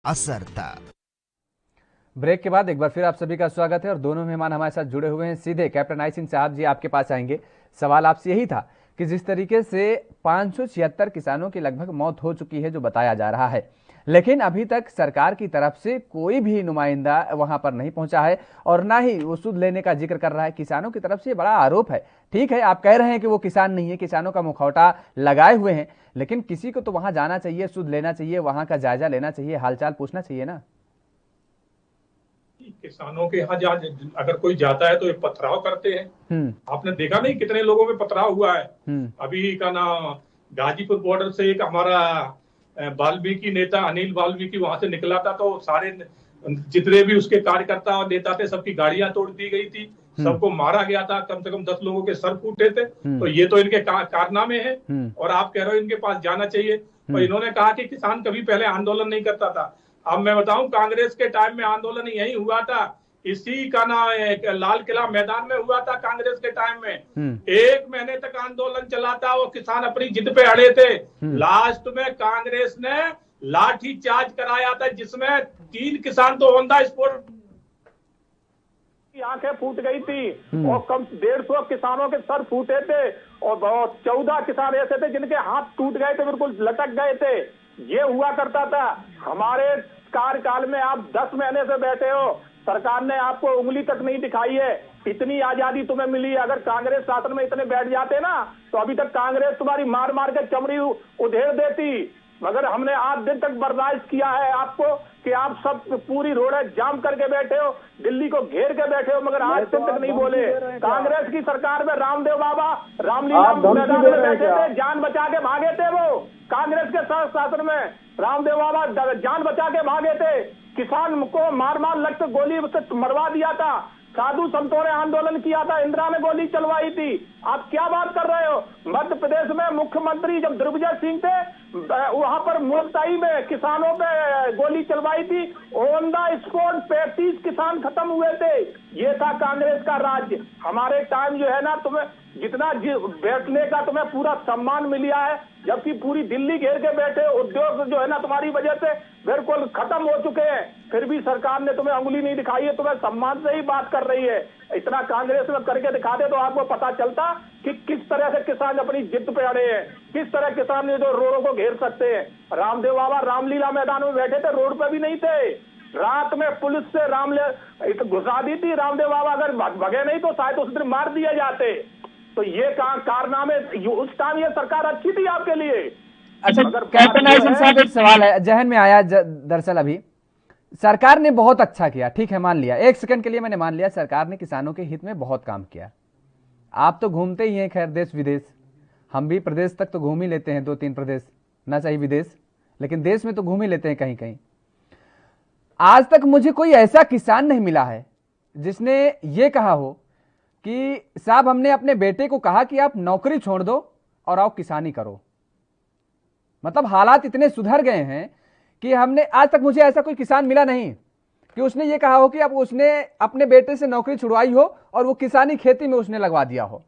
असर था। ब्रेक के बाद एक बार फिर आप सभी का स्वागत है और दोनों मेहमान हमारे साथ जुड़े हुए हैं। सीधे कैप्टन आई सिंह साहब जी आपके पास आएंगे। सवाल आपसे यही था कि जिस तरीके से 576 किसानों की लगभग मौत हो चुकी है जो बताया जा रहा है, लेकिन अभी तक सरकार की तरफ से कोई भी नुमाइंदा वहां पर नहीं पहुंचा है और ना ही वो सुध लेने का जिक्र कर रहा है। किसानों की तरफ से बड़ा आरोप है। ठीक है, आप कह रहे हैं कि वो किसान नहीं है, किसानों का मुखौटा लगाए हुए हैं, लेकिन किसी को तो वहां जाना चाहिए, सुध लेना चाहिए, वहां का जायजा लेना चाहिए, हालचाल पूछना चाहिए ना। किसानों के यहाँ जहाँ अगर कोई जाता है तो ये पथराव करते हैं। आपने देखा नहीं कितने लोगों में पथराव हुआ है। अभी का नाम गाजीपुर बॉर्डर से एक हमारा वाल्मीकि नेता अनिल वाल्मीकि वहां से निकला था, तो सारे जितने भी उसके कार्यकर्ता और नेता थे सबकी गाड़ियां तोड़ दी गई थी, सबको मारा गया था, कम से कम 10 लोगों के सर फूटे थे। तो ये तो इनके कारनामे हैं और आप कह रहे हो इनके पास जाना चाहिए। तो इन्होंने कहा कि किसान कभी पहले आंदोलन नहीं करता था। अब मैं बताऊं, कांग्रेस के टाइम में आंदोलन यही हुआ था, इसी का नाम लाल किला मैदान में हुआ था। कांग्रेस के टाइम में 1 महीने तक आंदोलन चला था, वो किसान अपनी जिद पे अड़े थे। लास्ट में कांग्रेस ने लाठी चार्ज कराया था, जिसमें 3 किसान तो ऑन द स्पॉट की आंखें फूट गई थी और कम 150 किसानों के सर फूटे थे और 14 किसान ऐसे थे जिनके हाथ टूट गए थे, बिल्कुल लटक गए थे। ये हुआ करता था। हमारे कार्यकाल में आप 10 महीने से बैठे हो, सरकार ने आपको उंगली तक नहीं दिखाई है। इतनी आजादी तुम्हें मिली, अगर कांग्रेस शासन में इतने बैठ जाते ना तो अभी तक कांग्रेस तुम्हारी मार मार के चमड़ी उधेड़ देती। मगर हमने 8 दिन तक बर्दाश्त किया है आपको कि आप सब पूरी रोडें जाम करके बैठे हो, दिल्ली को घेर के बैठे हो, मगर आज दिन तक नहीं बोले। कांग्रेस की सरकार में रामदेव बाबा रामलीला मैदान में बैठे थे, जान बचा के भागे थे। वो कांग्रेस के शासन में रामदेव बाबा जान बचा के भागे थे, किसान को मार मार लगते गोली से मरवा दिया था। साधु संतों ने आंदोलन किया था, इंदिरा ने गोली चलवाई थी। आप क्या बात कर रहे हो? मध्य प्रदेश में मुख्यमंत्री जब दिग्विजय सिंह थे, वहां पर मुल्ताई में किसानों पे गोली चलवाई थी, ऑन द स्पॉट 35 किसान खत्म हुए थे। ये था कांग्रेस का राज्य। हमारे टाइम जो है ना, तुम्हें जितना बैठने का तुम्हें पूरा सम्मान मिला है, जबकि पूरी दिल्ली घेर के बैठे, उद्योग जो है ना तुम्हारी वजह से बिल्कुल खत्म हो चुके हैं, फिर भी सरकार ने तुम्हें अंगुली नहीं दिखाई है, तुम्हें सम्मान से ही बात कर रही है। इतना कांग्रेस में करके दिखा दे तो आपको पता चलता कि किस तरह से किसान अपनी जिद पे अड़े हैं, किस तरह किसान जो रोडों को घेर सकते हैं। रामदेव बाबा रामलीला मैदान में बैठे थे, रोड पे भी नहीं थे। रात में पुलिस से घुसा दी थी। रामदेव बाबा अगर भगे नहीं तो शायद उस दिन मार दिए जाते। तो ये कारनामे, उस टाइम ये सरकार अच्छी थी आपके लिए। अच्छा, कैप्टन आई सिंह साहब, एक सवाल है जहन में आया। दरअसल अभी सरकार ने बहुत अच्छा किया, ठीक है, मान लिया, 1 सेकंड के लिए मैंने मान लिया, सरकार ने किसानों के हित में बहुत काम किया। आप तो घूमते ही हैं, खैर देश विदेश, हम भी प्रदेश तक तो घूम ही लेते हैं, 2-3 प्रदेश, ना चाहिए विदेश, लेकिन देश में तो घूम ही लेते हैं कहीं कहीं। आज तक मुझे कोई ऐसा किसान नहीं मिला है जिसने ये कहा हो कि साहब हमने अपने बेटे को कहा कि आप नौकरी छोड़ दो और आओ किसानी करो। मतलब हालात इतने सुधर गए हैं कि हमने आज तक, मुझे ऐसा कोई किसान मिला नहीं कि उसने ये कहा हो कि अब उसने अपने बेटे से नौकरी छुड़वाई हो और वो किसानी खेती में उसने लगवा दिया हो।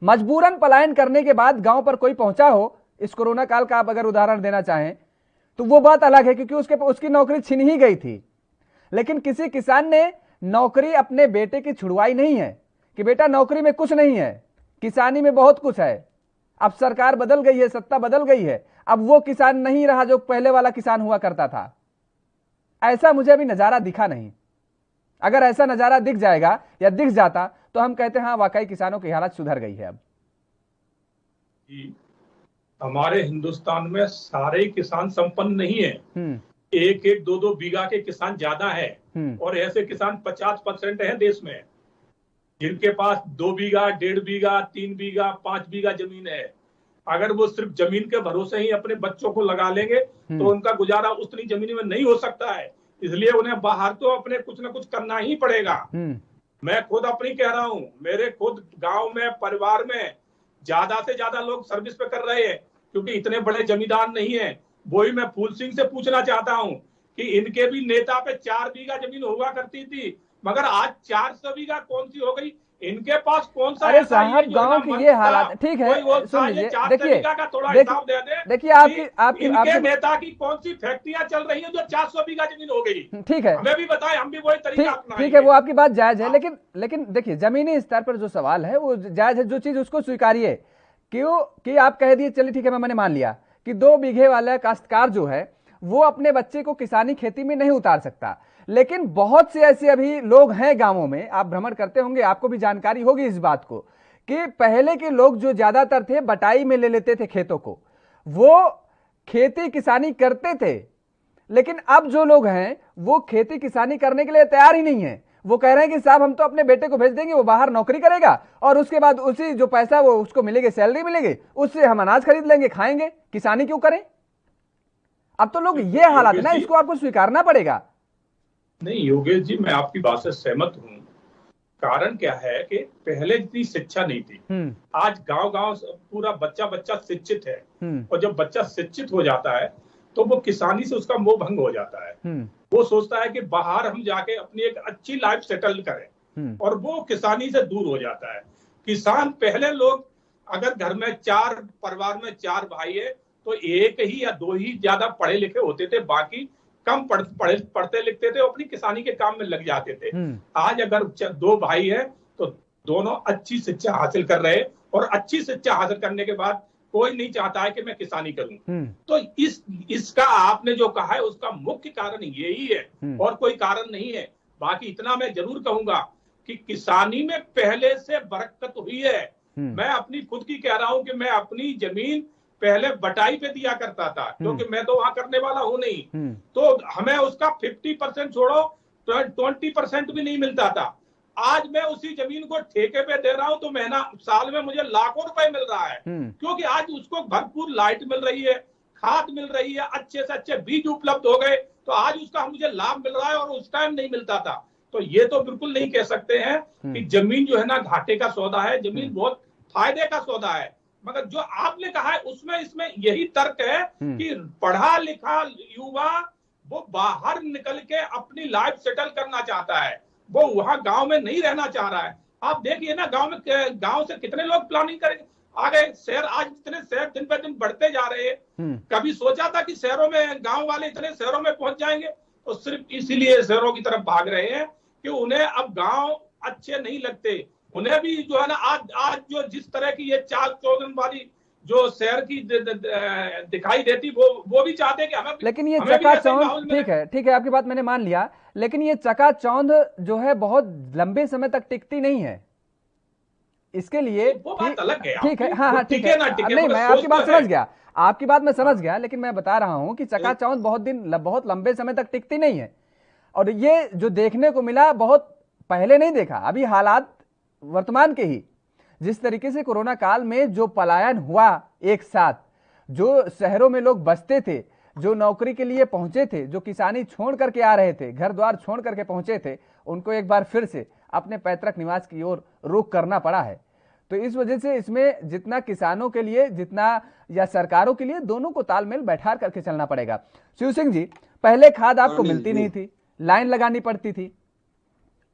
मजबूरन पलायन करने के बाद गांव पर कोई पहुंचा हो, इस कोरोना काल का आप अगर उदाहरण देना चाहें तो वो बात अलग है, क्योंकि उसकी नौकरी छिन ही गई थी। लेकिन किसी किसान ने नौकरी अपने बेटे की छुड़वाई नहीं है कि बेटा नौकरी में कुछ नहीं है, किसानी में बहुत कुछ है। अब सरकार बदल गई है, सत्ता बदल गई है, अब वो किसान नहीं रहा जो पहले वाला किसान हुआ करता था। ऐसा मुझे अभी नजारा दिखा नहीं। अगर ऐसा नजारा दिख जाएगा या दिख जाता तो हम कहते हैं हाँ वाकई किसानों की हालत सुधर गई है। अब हमारे हिंदुस्तान में सारे किसान संपन्न नहीं है। 1-1, 2-2 बीघा के किसान ज्यादा है और ऐसे किसान 50% है देश में, जिनके पास 2 बीघा, 1.5 बीघा, 3 बीघा, 5 बीघा जमीन है। अगर वो सिर्फ जमीन के भरोसे ही अपने बच्चों को लगा लेंगे तो उनका गुजारा उतनी जमीन में नहीं हो सकता है। इसलिए उन्हें बाहर तो अपने कुछ ना कुछ करना ही पड़ेगा। मैं खुद अपनी कह रहा हूँ, मेरे खुद गांव में, परिवार में ज्यादा से ज्यादा लोग सर्विस पे कर रहे हैं, क्योंकि इतने बड़े जमींदार नहीं है। वही मैं फूल सिंह से पूछना चाहता हूँ कि इनके भी नेता पे 4 बीघा जमीन हुआ करती थी, मगर आज 400 बीघा कौन सी हो गई? इनके पास कौन सा अरे ऐसा साहब गांव की ये हालात, ठीक है सुन लीजिए, देखिए थोड़ा हिसाब दे दे। देखिए आपकी इनके नेता की कौन सी फैक्ट्रियां चल रही है जो 400 बीघा जमीन हो गई, ठीक है, हमें भी बताएं, हम भी वही तरीका अपनाएंगे। ठीक है, वो आपकी बात जायज है, लेकिन देखिए जमीनी स्तर पर जो सवाल है वो जायज है, जो चीज उसको स्वीकारिए। क्यों कि आप कह दिए चलिए ठीक है, मैंने मान लिया कि 2 बीघे वाला काश्तकार जो है वो अपने बच्चे को किसानी खेती में नहीं उतार सकता, लेकिन बहुत से ऐसे अभी लोग हैं गांवों में, आप भ्रमण करते होंगे, आपको भी जानकारी होगी इस बात को, कि पहले के लोग जो ज्यादातर थे बटाई में ले लेते थे खेतों को, वो खेती किसानी करते थे, लेकिन अब जो लोग हैं वो खेती किसानी करने के लिए तैयार ही नहीं है। वो कह रहे हैं कि साहब हम तो अपने बेटे को भेज देंगे, वो बाहर नौकरी करेगा और उसके बाद उसी जो पैसा वो उसको मिलेगी, सैलरी मिलेगी, उससे हम अनाज खरीद लेंगे, खाएंगे, किसानी क्यों करें। अब तो लोग ये हालात है ना, इसको आपको स्वीकारना पड़ेगा। नहीं योगेश जी, मैं आपकी बात से सहमत हूँ। कारण क्या है कि पहले इतनी शिक्षा नहीं थी, आज गांव गांव पूरा बच्चा बच्चा शिक्षित है, और जब बच्चा शिक्षित हो जाता है तो वो किसानी से उसका मोह भंग हो जाता है। वो सोचता है कि बाहर हम जाके अपनी एक अच्छी लाइफ सेटल करें, और वो किसानी से दूर हो जाता है। किसान पहले लोग, अगर घर में 4 परिवार में 4 भाई है तो 1 ही या 2 ही ज्यादा पढ़े लिखे होते थे, बाकी कम पढ़ते लिखते थे, अपनी किसानी के काम में लग जाते थे। आज अगर 2 भाई है तो दोनों अच्छी शिक्षा हासिल कर रहे, और अच्छी शिक्षा हासिल करने के बाद कोई नहीं चाहता है कि मैं किसानी करूं। तो इसका आपने जो कहा है उसका मुख्य कारण यही है, और कोई कारण नहीं है। बाकी इतना मैं जरूर कहूंगा कि किसानी में पहले से बरकत हुई है। मैं अपनी खुद की कह रहा हूं कि मैं अपनी जमीन पहले बटाई पे दिया करता था, क्योंकि मैं तो वहां करने वाला हूं नहीं, तो हमें उसका 50% छोड़ो 20% भी नहीं मिलता था। आज मैं उसी जमीन को ठेके पे दे रहा हूं तो महीना साल में मुझे लाखों रुपए मिल रहा है, क्योंकि आज उसको भरपूर लाइट मिल रही है, खाद मिल रही है, अच्छे से अच्छे बीज उपलब्ध हो गए, तो आज उसका मुझे लाभ मिल रहा है, और उस टाइम नहीं मिलता था। तो ये तो बिल्कुल नहीं कह सकते हैं कि जमीन जो है ना घाटे का सौदा है, जमीन बहुत फायदे का सौदा है। मगर जो आपने कहा है उसमें इसमें यही तर्क है कि पढ़ा लिखा युवा वो बाहर निकल के अपनी लाइफ सेटल करना चाहता है, वो वहां गांव में नहीं रहना चाह रहा है। आप देखिए ना, गांव से कितने लोग प्लानिंग करेंगे आ गए शहर, आज इतने शहर दिन पे दिन बढ़ते जा रहे हैं। कभी सोचा था कि शहरों में गांव वाले इतने शहरों में पहुंच जाएंगे? तो सिर्फ इसीलिए शहरों की तरफ भाग रहे हैं कि उन्हें अब गांव अच्छे नहीं लगते। उन्हें भी जो है ना, आज जो जिस तरह की ये चाल चौधन वाली जो शहर की दिखाई देती, वो भी चाहते कि हमें, लेकिन ये चकाचौंध, ठीक है आपकी बात मैंने मान लिया, लेकिन ये चकाचौंध जो है बहुत लंबे समय तक टिकती नहीं है। इसके लिए वो बात अलग है, ठीक है, हाँ ठीक है, नहीं मैं आपकी बात समझ गया, आपकी बात मैं समझ गया, लेकिन मैं बता रहा हूं कि चकाचौंध बहुत लंबे समय तक टिकती नहीं है। और ये जो देखने को मिला बहुत पहले नहीं देखा, अभी हालात वर्तमान के ही, जिस तरीके से कोरोना काल में जो पलायन हुआ एक साथ, जो शहरों में लोग बसते थे, जो नौकरी के लिए पहुंचे थे, जो किसानी छोड़ करके आ रहे थे, घर द्वार छोड़ करके पहुंचे थे, उनको एक बार फिर से अपने पैतृक निवास की ओर रुख करना पड़ा है। तो इस वजह से इसमें जितना किसानों के लिए, जितना या सरकारों के लिए, दोनों को तालमेल बैठा करके चलना पड़ेगा। शिव सिंह जी, पहले खाद आपको मिलती नहीं थी, लाइन लगानी पड़ती थी,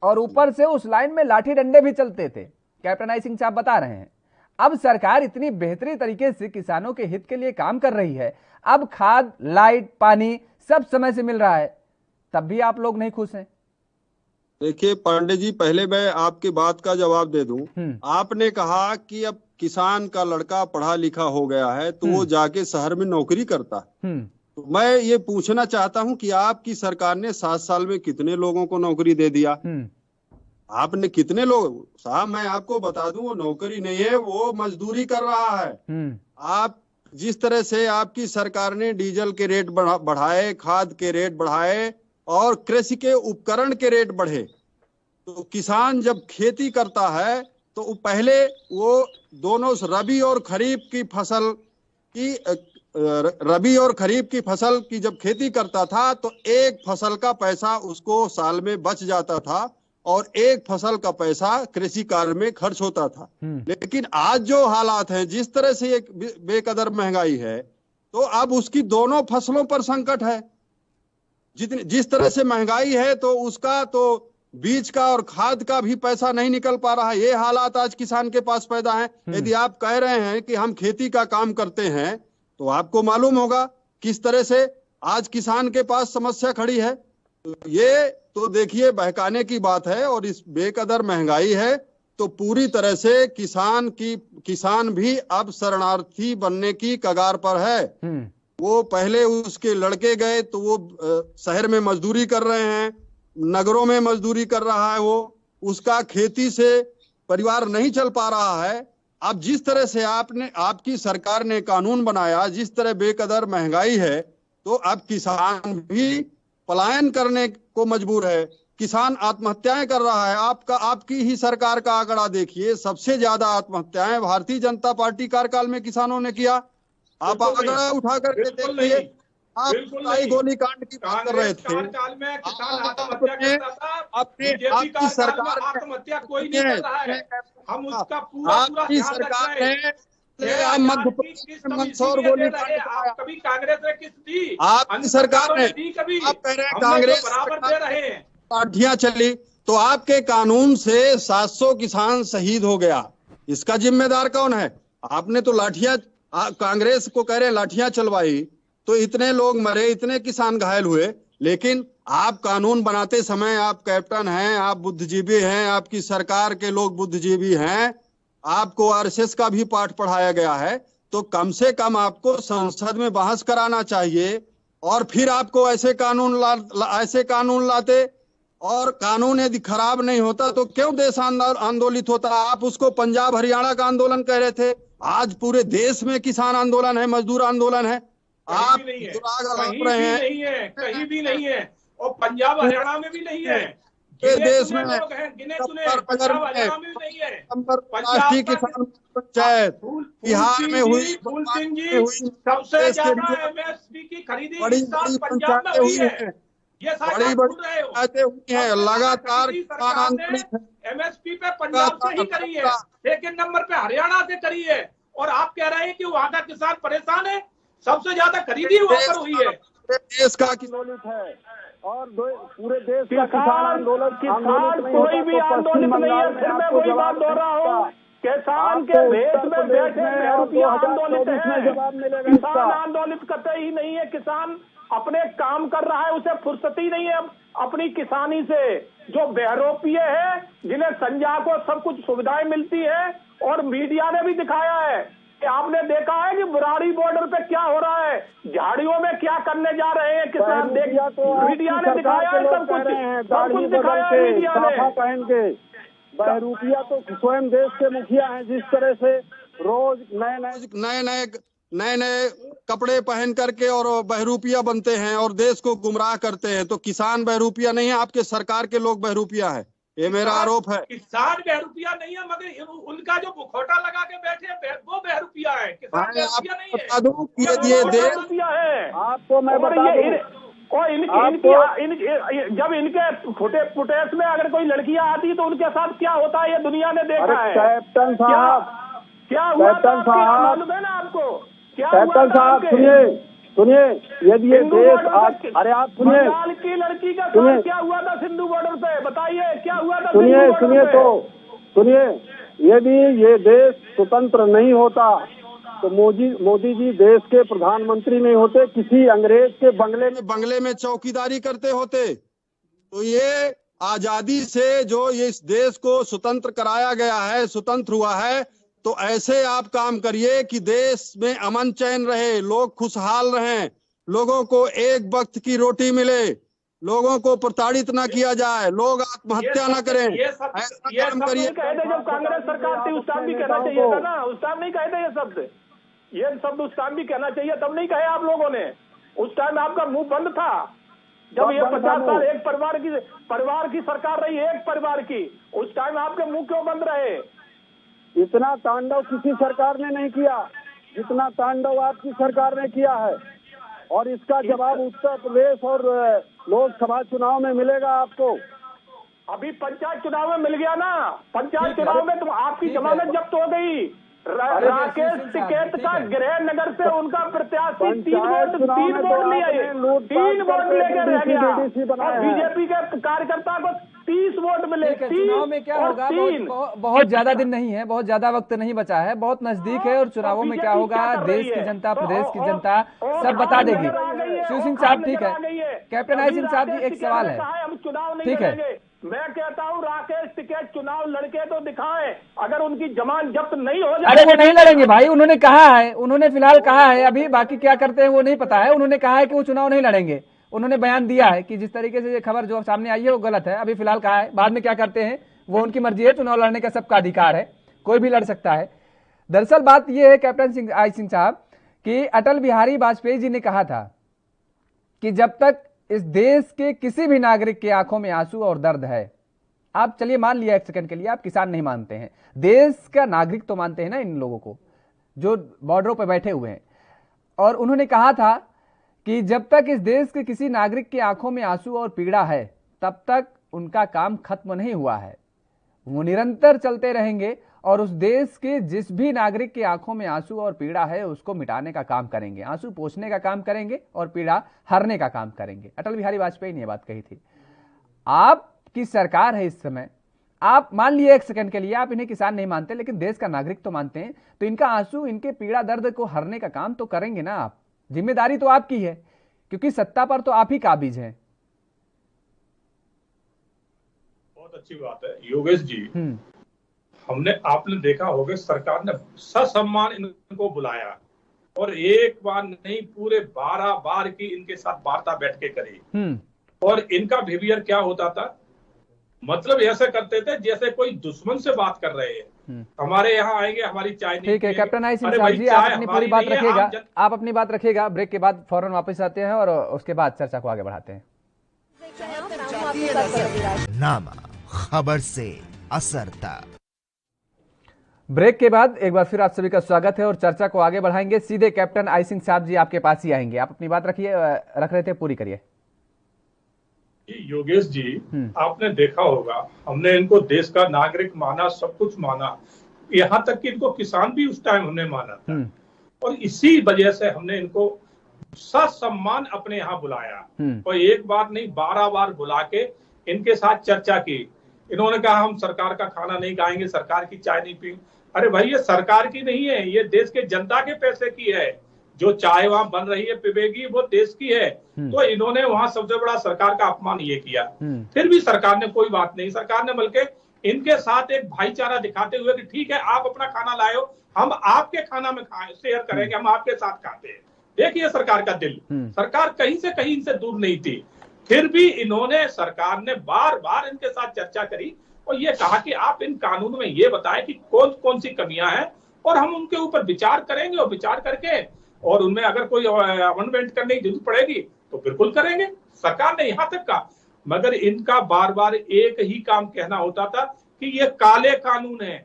और ऊपर से उस लाइन में लाठी डंडे भी चलते थे, कैप्टन आई सिंह साहब बता रहे हैं। अब सरकार इतनी बेहतरीन तरीके से किसानों के हित के लिए काम कर रही है, अब खाद, लाइट, पानी सब समय से मिल रहा है, तब भी आप लोग नहीं खुश हैं। देखिए पांडे जी, पहले मैं आपकी बात का जवाब दे दूं। आपने कहा कि अब किसान का लड़का पढ़ा लिखा हो गया है तो वो जाके शहर में नौकरी करता है। तो मैं ये पूछना चाहता हूं कि आपकी सरकार ने 7 साल में कितने लोगों को नौकरी दे दिया? आपने कितने लोग? साहब मैं आपको बता दूं, वो नौकरी नहीं है, वो मजदूरी कर रहा है। आप जिस तरह से आपकी सरकार ने डीजल के रेट बढ़ाए, खाद के रेट बढ़ाए और कृषि के उपकरण के रेट बढ़े, तो किसान जब खेती करता है तो पहले वो दोनों रबी और खरीफ की फसल की जब खेती करता था तो एक फसल का पैसा उसको साल में बच जाता था और एक फसल का पैसा कृषि कार्य में खर्च होता था। लेकिन आज जो हालात हैं, जिस तरह से एक बेकदर महंगाई है, तो अब उसकी दोनों फसलों पर संकट है। जिस तरह से महंगाई है तो उसका तो बीज का और खाद का भी पैसा नहीं निकल पा रहा है। ये हालात आज किसान के पास पैदा है। यदि आप कह रहे हैं कि हम खेती का काम करते हैं तो आपको मालूम होगा किस तरह से आज किसान के पास समस्या खड़ी है। ये तो देखिए बहकाने की बात है, और इस बेकदर महंगाई है तो पूरी तरह से किसान भी अब शरणार्थी बनने की कगार पर है। वो पहले उसके लड़के गए तो वो शहर में मजदूरी कर रहे हैं, नगरों में मजदूरी कर रहा है, वो उसका खेती से परिवार नहीं चल पा रहा है। अब जिस तरह से आपकी सरकार ने कानून बनाया, जिस तरह बेकदर महंगाई है, तो अब किसान भी पलायन करने को मजबूर है, किसान आत्महत्याएं कर रहा है। आपकी ही सरकार का आंकड़ा देखिए, सबसे ज्यादा आत्महत्याएं भारतीय जनता पार्टी कार्यकाल में किसानों ने किया। आप आंकड़ा उठा करके देखिए, आप गोलीकांड की बात कर रहे थे, आपकी सरकार आत्महत्या कोई नहीं कर रहा है। हम उसका पूरा आपकी सरकार ने मध्य प्रदेश में मंदसौर गोलीकांड, आप कभी कांग्रेस ने किस दी? आपकी सरकार ने, कभी आप कह रहे हैं कांग्रेस बराबर दे रहे हैं। लाठियां चली तो आपके कानून से 700 किसान शहीद हो गया, इसका जिम्मेदार कौन है? आपने तो लाठियां, कांग्रेस को कह रहे हैं लाठियां चलवाई तो इतने लोग मरे, इतने किसान घायल हुए। लेकिन आप कानून बनाते समय, आप कैप्टन हैं, आप बुद्धिजीवी हैं, आपकी सरकार के लोग बुद्धिजीवी हैं, आपको आरएसएस का भी पाठ पढ़ाया गया है, तो कम से कम आपको संसद में बहस कराना चाहिए और फिर आपको ऐसे कानून लाते। और कानून यदि खराब नहीं होता तो क्यों देश आंदोलित होता? आप उसको पंजाब हरियाणा का आंदोलन कह रहे थे, आज पूरे देश में किसान आंदोलन है, मजदूर आंदोलन है। आप कहीं भी नहीं है और पंजाब हरियाणा में भी नहीं है, देश में गिने चुने पंजाब हरियाणा में भी नहीं है। राष्ट्रीय किसान पंचायत बिहार में हुई, सबसे ज्यादा एमएसपी की खरीदी पंजाब में हुई है। ये बड़ी पंचायतें हुई हैं, लगातार एमएसपी पे पंजाब से ही करी है, सेकंड नंबर पे हरियाणा से करी है। और आप कह रहे हैं कि वहाँ का किसान परेशान है, सबसे ज्यादा खरीदी वहाँ पर हुई है। देश का आंदोलित है और पूरे देश का किसान आंदोलन, कोई भी आंदोलित नहीं है। फिर मैं वही बात दोहरा रहा हूँ, किसान के देश में बैठे रुपया आंदोलित है, किसान आंदोलित करते ही नहीं है। किसान अपने काम कर रहा है, उसे फुर्सत ही नहीं है अपनी किसानी से। जो बहरूपिये है, जिन्हें संज्ञा को सब कुछ सुविधाएं मिलती है, और मीडिया ने भी दिखाया है कि आपने देखा है कि बुराड़ी बॉर्डर पे क्या हो रहा है, झाड़ियों में क्या करने जा रहे हैं किसान। मीडिया ने दिखाया है, सब कुछ दिखाया है मीडिया ने। पहन के बहरूपिया तो स्वयं देश के मुखिया हैं, जिस तरह से रोज नए कपड़े पहन करके और बहरूपिया बनते हैं और देश को गुमराह करते हैं, तो किसान बहरूपिया नहीं है, आपके सरकार के लोग बहरूपिया है, ये मेरा आरोप है। किसान बहरूपिया नहीं है, मगर उनका जो मुखौटा लगा के बैठे हैं वो बहरूपिया है, किसान बहरूपिया नहीं है। ये देश है आपको मैं बता दूं, और जब इनके फुटेज में अगर कोई लड़कियां आती तो उनके साथ क्या होता है, ये दुनिया ने देखा है। कैप्टन साहब, क्या हुआ मालूम है ना आपको? कैप्टन साहब सुनिए, यदि ये देश अरे आप सुनिए, बंगाल की लड़की का साथ क्या हुआ था सिंधु बॉर्डर पे, बताइए क्या हुआ था? सुनिए, यदि ये देश स्वतंत्र नहीं होता तो मोदी जी देश के प्रधानमंत्री नहीं होते, किसी अंग्रेज के बंगले में चौकीदारी करते होते। तो ये आजादी से जो ये इस देश को स्वतंत्र कराया गया है, स्वतंत्र हुआ है, तो ऐसे आप काम करिए कि देश में अमन चैन रहे, लोग खुशहाल रहें, लोगों को एक वक्त की रोटी मिले, लोगों को प्रताड़ित ना किया जाए, लोग आत्महत्या ना करें। ऐसा काम करिए। जब कांग्रेस सरकार थी उस टाइम भी कहना चाहिए था ना, उस टाइम नहीं कहे थे ये शब्द उस टाइम भी कहना चाहिए, तब नहीं कहे आप लोगों ने। उस टाइम आपका मुंह बंद था जब ये 50 साल एक परिवार की सरकार रही, एक परिवार की, उस टाइम आपके मुंह क्यों बंद रहे? इतना तांडव किसी सरकार ने नहीं किया जितना तांडव आपकी सरकार ने किया है, और इसका जवाब उत्तर प्रदेश और लोकसभा चुनाव में मिलेगा आपको। अभी पंचायत चुनाव में मिल गया ना, पंचायत चुनाव में तो आपकी जमानत जब्त हो गई। राकेश टिकैत का गृह नगर से उनका प्रत्याशी 3 वोट लेकर रह गया, और बीजेपी के कार्यकर्ता को 30 वोट मिले। चुनाव में क्या होगा, बहुत ज्यादा दिन नहीं है, बहुत ज्यादा वक्त नहीं बचा है, बहुत नजदीक है। और चुनावों में क्या होगा, देश की जनता, प्रदेश की जनता सब बता देगी। शिव सिंह साहब, ठीक है। कैप्टन आई सिंह साहब जी, एक सवाल है, हम चुनाव नहीं ठीक है, मैं कहता हूं राकेश टिकैत चुनाव लड़के तो दिखाएं, अगर उनकी जमानत जब्त नहीं हो जाए। अरे वो नहीं लड़ेंगे भाई, उन्होंने कहा है, उन्होंने फिलहाल कहा है, अभी बाकी क्या करते हैं वो नहीं पता है। उन्होंने कहा है कि वो चुनाव नहीं लड़ेंगे, उन्होंने बयान दिया है कि जिस तरीके से ये खबर जो सामने आई है वो गलत है। अभी फिलहाल कहा है, बाद में क्या करते हैं वो उनकी मर्जी है, चुनाव लड़ने का सबका अधिकार है, कोई भी लड़ सकता है। दरअसल बात यह है कैप्टन आई सिंह साहब कि अटल बिहारी वाजपेयी जी ने कहा था कि जब तक इस देश के किसी भी नागरिक की आंखों में आंसू और दर्द है, आप चलिए मान लिया एक सेकंड के लिए, आप किसान नहीं मानते हैं, देश का नागरिक तो मानते हैं ना इन लोगों को जो बॉर्डरों पर बैठे हुए हैं। और उन्होंने कहा था कि जब तक इस देश के किसी नागरिक की आंखों में आंसू और पीड़ा है तब तक उनका काम खत्म नहीं हुआ है, वो निरंतर चलते रहेंगे और उस देश के जिस भी नागरिक की आंखों में आंसू और पीड़ा है उसको मिटाने का काम करेंगे, आंसू पोंछने का काम करेंगे और पीड़ा हरने का काम करेंगे। अटल बिहारी वाजपेयी ने यह बात कही थी। आपकी सरकार है इस समय, आप मान लिए एक सेकंड के लिए आप इन्हें किसान नहीं मानते लेकिन देश का नागरिक तो मानते हैं, तो इनका आंसू, इनके पीड़ा दर्द को हरने का काम तो करेंगे ना आप। जिम्मेदारी तो आपकी है क्योंकि सत्ता पर तो आप ही काबिज हैं। बहुत अच्छी बात है योगेश जी। आपने देखा होगा सरकार ने ससम्मान इनको बुलाया और एक बार नहीं पूरे 12 बार की इनके साथ वार्ता बैठ के करी। और इनका बिहेवियर क्या होता था, मतलब ऐसे करते थे जैसे कोई दुश्मन से बात कर रहे हैं। हमारे यहाँ आएंगे, हमारी चाय नहीं। ठीक है कैप्टन आई सिंह साहब जी, आप अपनी पूरी बात रखिएगा, आप अपनी बात रखिएगा। ब्रेक के बाद फौरन वापस आते हैं और उसके बाद चर्चा को आगे बढ़ाते हैं। नामा खबर से असर तक। ब्रेक के बाद एक बार फिर आप सभी का स्वागत है और चर्चा को आगे बढ़ाएंगे। सीधे कैप्टन आई सिंह साहब जी आपके पास ही आएंगे, आप अपनी बात रखिए, रख रहे थे पूरी करिए। योगेश जी, आपने देखा होगा हमने इनको देश का नागरिक माना, सब कुछ माना, यहाँ तक कि इनको किसान भी उस टाइम हमने माना था। और इसी वजह से हमने इनको ससम्मान अपने यहाँ बुलाया और एक बार नहीं 12 बार बुला के इनके साथ चर्चा की। इन्होंने कहा हम सरकार का खाना नहीं खाएंगे, सरकार की चाय नहीं पी। अरे भाई ये सरकार की नहीं है, ये देश के जनता के पैसे की है। जो चाय वहां बन रही है पिबेगी वो देश की है। तो इन्होंने वहां सबसे बड़ा सरकार का अपमान ये किया। फिर भी सरकार ने कोई बात नहीं, सरकार ने बल्कि इनके साथ एक भाईचारा दिखाते हुए कि ठीक है आप अपना खाना लाए हो, हम आपके खाना में शेयर करेंगे, हम आपके साथ खाते हैं। देखिए सरकार का दिल, सरकार कहीं से कहीं इनसे दूर नहीं थी। फिर भी इन्होंने, सरकार ने बार बार इनके साथ चर्चा करी और ये कहा कि आप इन कानून में ये बताएं कि कौन कौन सी कमियां हैं और हम उनके ऊपर विचार करेंगे और विचार करके और उनमें अगर कोई अमेंडमेंट करने की जरूरत पड़ेगी तो बिल्कुल करेंगे। सरकार ने यहाँ तक कहा, मगर इनका बार बार एक ही काम कहना होता था कि ये काले कानून है।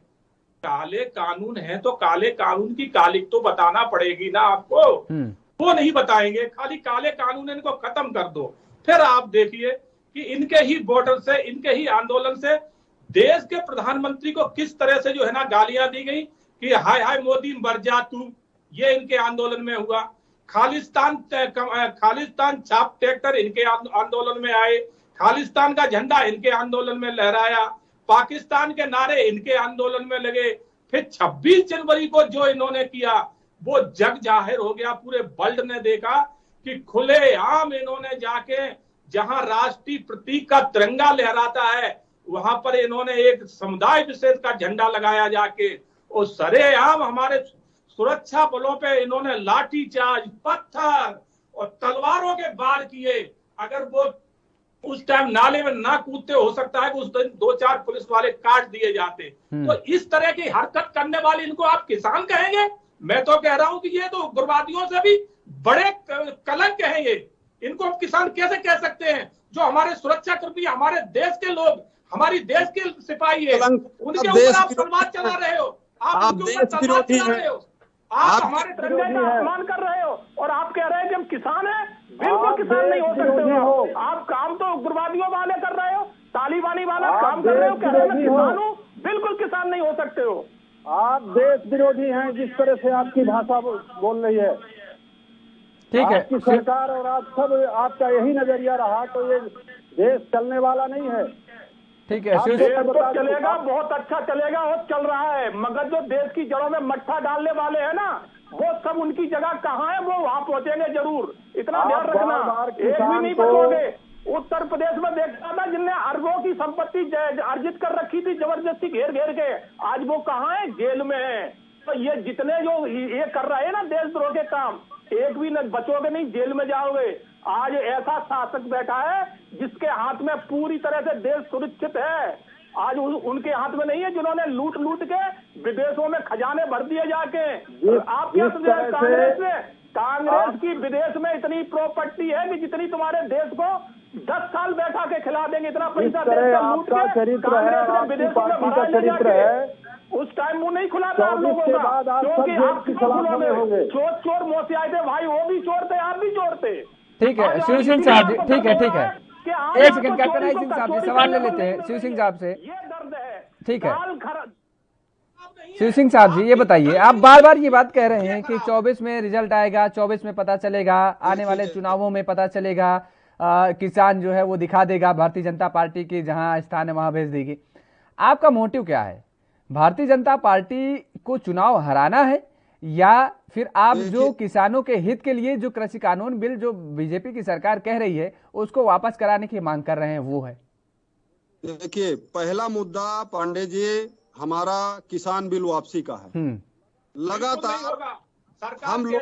काले कानून है तो काले कानून की कालिक तो बताना पड़ेगी ना आपको, वो नहीं बताएंगे, खाली काले कानून इनको खत्म कर दो। फिर आप देखिए कि इनके ही बॉर्डर से, इनके ही आंदोलन से देश के प्रधानमंत्री को किस तरह से जो है ना गालियां दी गई कि हाय हाय मोदी मर जा तू, ये इनके आंदोलन में हुआ। खालिस्तान छाप ट्रैक्टर इनके आंदोलन में आए, खालिस्तान का झंडा इनके आंदोलन में लहराया, पाकिस्तान के नारे इनके आंदोलन में लगे। फिर 26 जनवरी को जो इन्होंने किया वो जग जाहिर हो गया, पूरे वर्ल्ड ने देखा कि खुलेआम इन्होंने जाके जहां राष्ट्रीय प्रतीक का तिरंगा लहराता है वहां पर इन्होंने एक समुदाय विशेष का झंडा लगाया जाके, और सरेआम हमारे सुरक्षा बलों पे इन्होंने लाठीचार्ज, पत्थर और तलवारों के वार किए। अगर वो उस टाइम नाले में ना कूदते, हो सकता है कि उस दिन 2-4 पुलिस वाले काट दिए जाते। तो इस तरह की हरकत करने वाले इनको आप किसान कहेंगे? मैं तो कह रहा हूं कि ये तो उग्रवादियों से भी बड़े कलंक हैं ये। इनको हम किसान कैसे कह सकते हैं? जो हमारे सुरक्षा कर्मी, हमारे देश के लोग, हमारी देश के सिपाही है, उनके ऊपर आप तलवार चला रहे हो, आप उनके ऊपर तलवार चला रहे हो, आप हमारे तिरंगे का अपमान कर रहे हो और आप कह रहे हैं कि हम किसान हैं। बिल्कुल किसान नहीं हो सकते हो आप। काम तो उग्रवादियों वाले कर रहे हो, तालिबानी वाला काम कर रहे हो, कह रहे हो किसान हो। बिल्कुल किसान नहीं हो सकते हो आप, देश विरोधी हैं जिस तरह से आपकी भाषा बोल रही है। ठीक है, आपकी सरकार और आप सब, आपका यही नजरिया रहा तो ये देश चलने वाला नहीं है। ठीक है, देश तो चलेगा, बहुत अच्छा चलेगा और चल रहा है, मगर जो देश की जड़ों में मट्ठा डालने वाले हैं ना, वो सब उनकी जगह कहाँ है, वो वहां पहुंचेंगे जरूर, इतना ध्यान रखना। एक भी नहीं बचोगे। उत्तर प्रदेश में देखा था जिनने अरबों की संपत्ति अर्जित कर रखी थी जबरदस्ती घेर घेर के, आज वो कहाँ है, जेल में है। तो ये जितने जो ये कर रहे हैं ना देशद्रोह के काम, एक भी न बचोगे नहीं, जेल में जाओगे। आज ऐसा शासक बैठा है जिसके हाथ में पूरी तरह से देश सुरक्षित है, आज उनके हाथ में नहीं है जिन्होंने लूट लूट के विदेशों में खजाने भर दिए जाके। आप क्या कांग्रेस की विदेश में इतनी प्रॉपर्टी है कि जितनी तुम्हारे देश को 10 साल बैठा के खिला देंगे, इतना पैसा लूट के कांग्रेस ने विदेशों में भरा ले जाके। उस टाइम वो नहीं खुला था आप लोगों का, क्योंकि आप खुलोगे। चोर चोर मोसी आए थे भाई, वो भी चोर थे, आप भी चोर थे। ठीक है शिव सिंह साहब जी, ठीक है ठीक है, एक सेकंड कैप्टन आई सिंह साहब जी सवाल ले लेते हैं शिव सिंह साहब से। ये दर्द है, ठीक है शिव सिंह साहब जी, ये बताइए, आप बार बार ये बात कह रहे हैं कि 24 में रिजल्ट आएगा, 24 में पता चलेगा, आने वाले चुनावों में पता चलेगा, किसान जो है वो दिखा देगा भारतीय जनता पार्टी की जहां स्थान है वहां भेज देगी। आपका मोटिव क्या है? भारतीय जनता पार्टी को चुनाव हराना है या फिर आप जो किसानों के हित के लिए जो कृषि कानून बिल जो बीजेपी की सरकार कह रही है उसको वापस कराने की मांग कर रहे हैं वो है? देखिए, पहला मुद्दा पांडे जी हमारा किसान बिल वापसी का है। लगातार हम लोग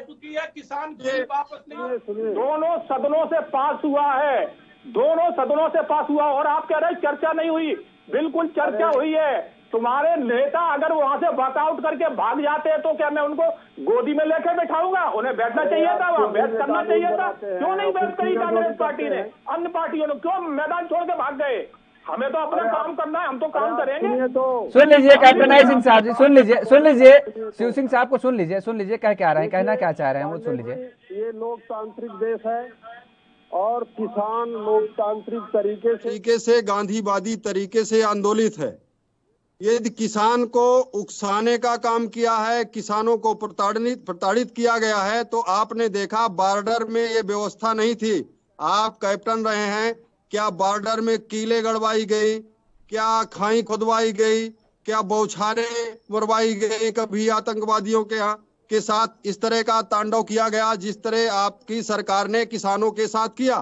किसान बिल वापस नहीं, दोनों सदनों से पास हुआ है, दोनों सदनों से पास हुआ, और आप कह रहे हैं चर्चा नहीं हुई, बिल्कुल चर्चा हुई है। तुम्हारे नेता अगर वहां से वॉकआउट करके भाग जाते हैं तो क्या मैं उनको गोदी में लेकर बैठाऊंगा? उन्हें बैठना चाहिए था, वहां बैठ करना चाहिए था, क्यों नहीं बैठ करी कांग्रेस पार्टी ने? अन्य पार्टियों ने क्यों मैदान छोड़ के भाग गए? हमें तो अपना काम करना है, हम तो काम करेंगे। सुन लीजिए कैप्टन आई सिंह साहब जी, सुन लीजिए शिव सिंह साहब को सुन लीजिए क्या रहे हैं, कहना क्या चाह रहे हैं वो सुन लीजिए। ये लोकतांत्रिक देश है और किसान लोकतांत्रिक तरीके से गांधीवादी तरीके से आंदोलित है। यदि किसान को उकसाने का काम किया है, किसानों को प्रताड़ित किया गया है, तो आपने देखा बॉर्डर में ये व्यवस्था नहीं थी। आप कैप्टन रहे हैं, क्या बॉर्डर में कीले गड़वाई गई, क्या खाई खुदवाई गई, क्या बौछारें मरवाई गई, कभी आतंकवादियों के साथ इस तरह का तांडव किया गया जिस तरह आपकी सरकार ने किसानों के साथ किया?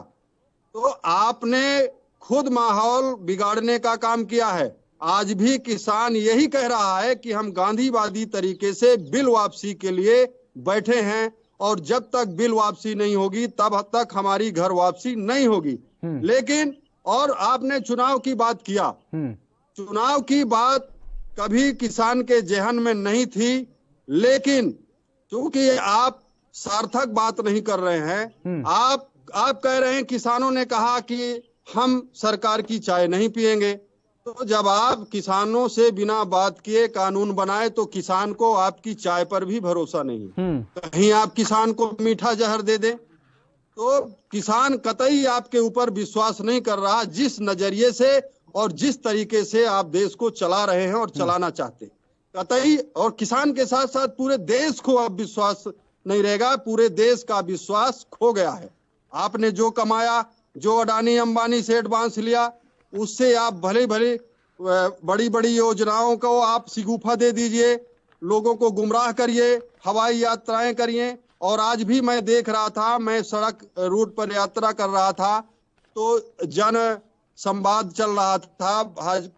तो आपने खुद माहौल बिगाड़ने का काम किया है। आज भी किसान यही कह रहा है कि हम गांधीवादी तरीके से बिल वापसी के लिए बैठे हैं, और जब तक बिल वापसी नहीं होगी तब तक हमारी घर वापसी नहीं होगी। लेकिन और आपने चुनाव की बात किया, चुनाव की बात कभी किसान के जहन में नहीं थी, लेकिन क्योंकि आप सार्थक बात नहीं कर रहे हैं, आप कह रहे हैं किसानों ने कहा कि हम सरकार की चाय नहीं पिएंगे। तो जब आप किसानों से बिना बात किए कानून बनाए तो किसान को आपकी चाय पर भी भरोसा नहीं, कहीं आप किसान को मीठा जहर दे दें, तो किसान कतई आपके ऊपर विश्वास नहीं कर रहा, जिस नजरिए से और जिस तरीके से आप देश को चला रहे हैं और चलाना चाहते कतई। और किसान के साथ साथ पूरे देश को अब विश्वास नहीं रहेगा, पूरे देश का विश्वास खो गया है। आपने जो कमाया, जो अडानी अंबानी से एडवांस लिया, उससे आप भले बड़ी बड़ी योजनाओं को आप शिगुफा दे दीजिए, लोगों को गुमराह करिए, हवाई यात्राएं करिए। और आज भी मैं देख रहा था, मैं सड़क रूट पर यात्रा कर रहा था तो जन संवाद चल रहा था,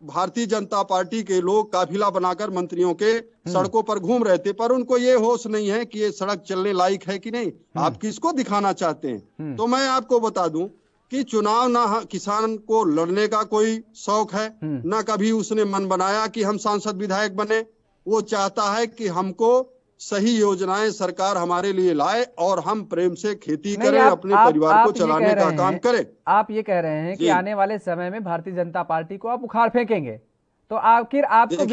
भारतीय जनता पार्टी के लोग काफिला बनाकर मंत्रियों के सड़कों पर घूम रहे थे, पर उनको ये होश नहीं है कि ये सड़क चलने लायक है कि नहीं। आप किसको दिखाना चाहते हैं? तो मैं आपको बता दूं कि चुनाव ना किसान को लड़ने का कोई शौक है, ना कभी उसने मन बनाया कि हम सांसद विधायक बने। वो चाहता है कि हमको सही योजनाएं सरकार हमारे लिए लाए और हम प्रेम से खेती करें, अपने परिवार को चलाने का काम करें। आप ये कह रहे हैं कि आने वाले समय में भारतीय जनता पार्टी को आप उखाड़ फेंकेंगे, तो आखिर आपको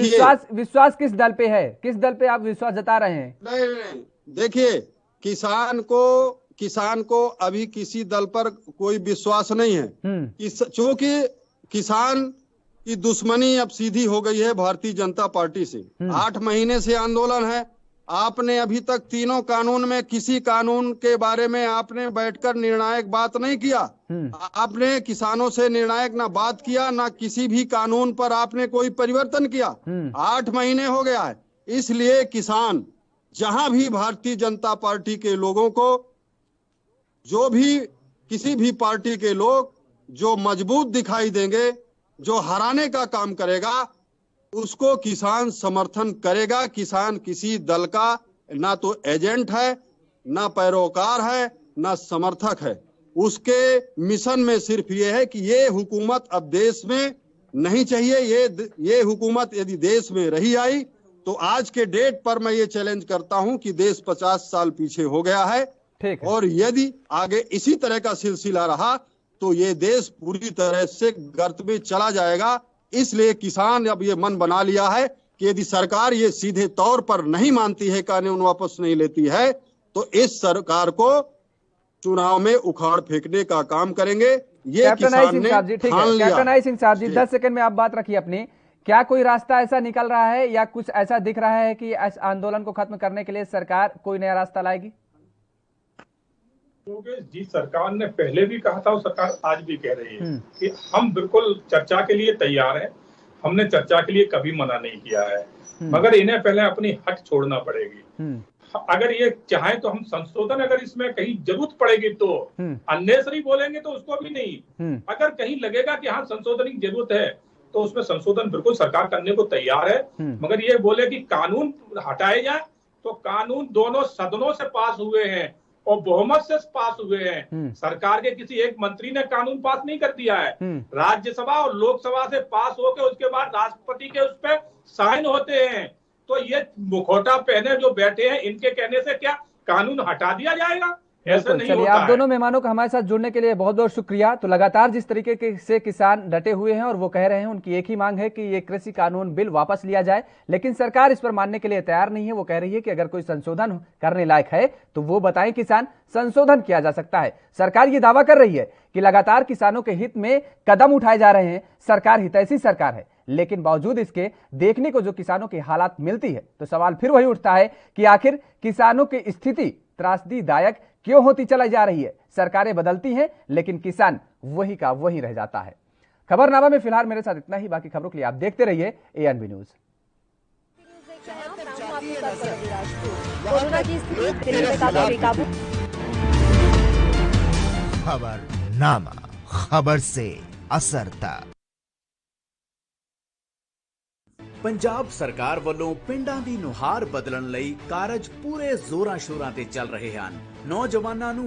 विश्वास किस दल पे है? किस दल पे आप विश्वास जता रहे हैं? नहीं, देखिए, किसान को अभी किसी दल पर कोई विश्वास नहीं है, क्योंकि किसान की दुश्मनी अब सीधी हो गई है भारतीय जनता पार्टी से। 8 महीने से आंदोलन है, आपने अभी तक तीनों कानून में किसी कानून के बारे में आपने बैठकर निर्णायक बात नहीं किया। आपने किसानों से निर्णायक ना बात किया, ना किसी भी कानून पर आपने कोई परिवर्तन किया। 8 महीने हो गया है। इसलिए किसान जहां भी भारतीय जनता पार्टी के लोगों को, जो भी किसी भी पार्टी के लोग जो मजबूत दिखाई देंगे, जो हराने का काम करेगा, उसको किसान समर्थन करेगा। किसान किसी दल का ना तो एजेंट है, ना पैरोकार है, ना समर्थक है। उसके मिशन में सिर्फ ये है कि ये हुकूमत अब देश में नहीं चाहिए। ये हुकूमत यदि देश में रही आई तो आज के डेट पर मैं ये चैलेंज करता हूं कि देश 50 साल पीछे हो गया है। और यदि आगे इसी तरह का सिलसिला रहा तो ये देश पूरी तरह से गर्त में चला जाएगा। इसलिए किसान अब ये मन बना लिया है कि यदि सरकार ये सीधे तौर पर नहीं मानती है, कानून वापस नहीं लेती है, तो इस सरकार को चुनाव में उखाड़ फेंकने का काम करेंगे। ये किसान ने ठान लिया। कैप्टन आई सिंह साहब जी, 10 सेकंड में आप बात रखिए अपनी। क्या कोई रास्ता ऐसा निकल रहा है या कुछ ऐसा दिख रहा है कि इस आंदोलन को खत्म करने के लिए सरकार कोई नया रास्ता लाएगी? जी, सरकार ने पहले भी कहा था और सरकार आज भी कह रही है कि हम बिल्कुल चर्चा के लिए तैयार हैं। हमने चर्चा के लिए कभी मना नहीं किया है, मगर इन्हें पहले अपनी हट छोड़ना पड़ेगी। अगर ये चाहे तो हम संशोधन, अगर इसमें कहीं जरूरत पड़ेगी तो अननेसरी बोलेंगे तो उसको भी नहीं। अगर कहीं लगेगा कि हाँ संशोधन की जरूरत है तो उसमें संशोधन बिल्कुल सरकार करने को तैयार है। मगर ये बोले कि कानून हटाए जाए, तो कानून दोनों सदनों से पास हुए हैं और बहुमत से पास हुए हैं। सरकार के किसी एक मंत्री ने कानून पास नहीं कर दिया है। राज्यसभा और लोकसभा से पास होकर उसके बाद राष्ट्रपति के उस पर साइन होते हैं। तो ये मुखौटा पहने जो बैठे हैं, इनके कहने से क्या कानून हटा दिया जाएगा? ऐसा नहीं होता है। आप दोनों मेहमानों का हमारे साथ जुड़ने के लिए बहुत बहुत शुक्रिया। तो लगातार जिस तरीके से किसान डटे हुए हैं और वो कह रहे हैं, उनकी एक ही मांग है कि ये कृषि कानून बिल वापस लिया जाए, लेकिन सरकार इस पर मानने के लिए तैयार नहीं है। वो कह रही है कि अगर कोई संशोधन करने लायक है तो वो बताएं किसान, संशोधन किया जा सकता है। सरकार ये दावा कर रही है कि लगातार किसानों के हित में कदम उठाए जा रहे हैं, सरकार हितैषी सरकार है, लेकिन बावजूद इसके देखने को जो किसानों की हालात मिलती है तो सवाल फिर वही उठता है कि आखिर किसानों की स्थिति त्रासदीदायक क्यों होती चलाई जा रही है? सरकारें बदलती हैं लेकिन किसान वही का वही रह जाता है। खबरनामा में फिलहाल मेरे साथ इतना ही। बाकी खबरों के लिए आप देखते रहिए ANB न्यूज। कोरोना की स्थिति खबरनामा, खबर से असर तक। ਪੰਜਾਬ ਸਰਕਾਰ ਵੱਲੋਂ ਪਿੰਡਾਂ ਦੀ ਨੁਹਾਰ ਬਦਲਣ ਲਈ ਕਾਰਜ ਪੂਰੇ ਜ਼ੋਰਾਂ ਸ਼ੋਰਾਂ ਤੇ ਚੱਲ ਰਹੇ ਹਨ। ਨੌਜਵਾਨਾਂ ਨੂੰ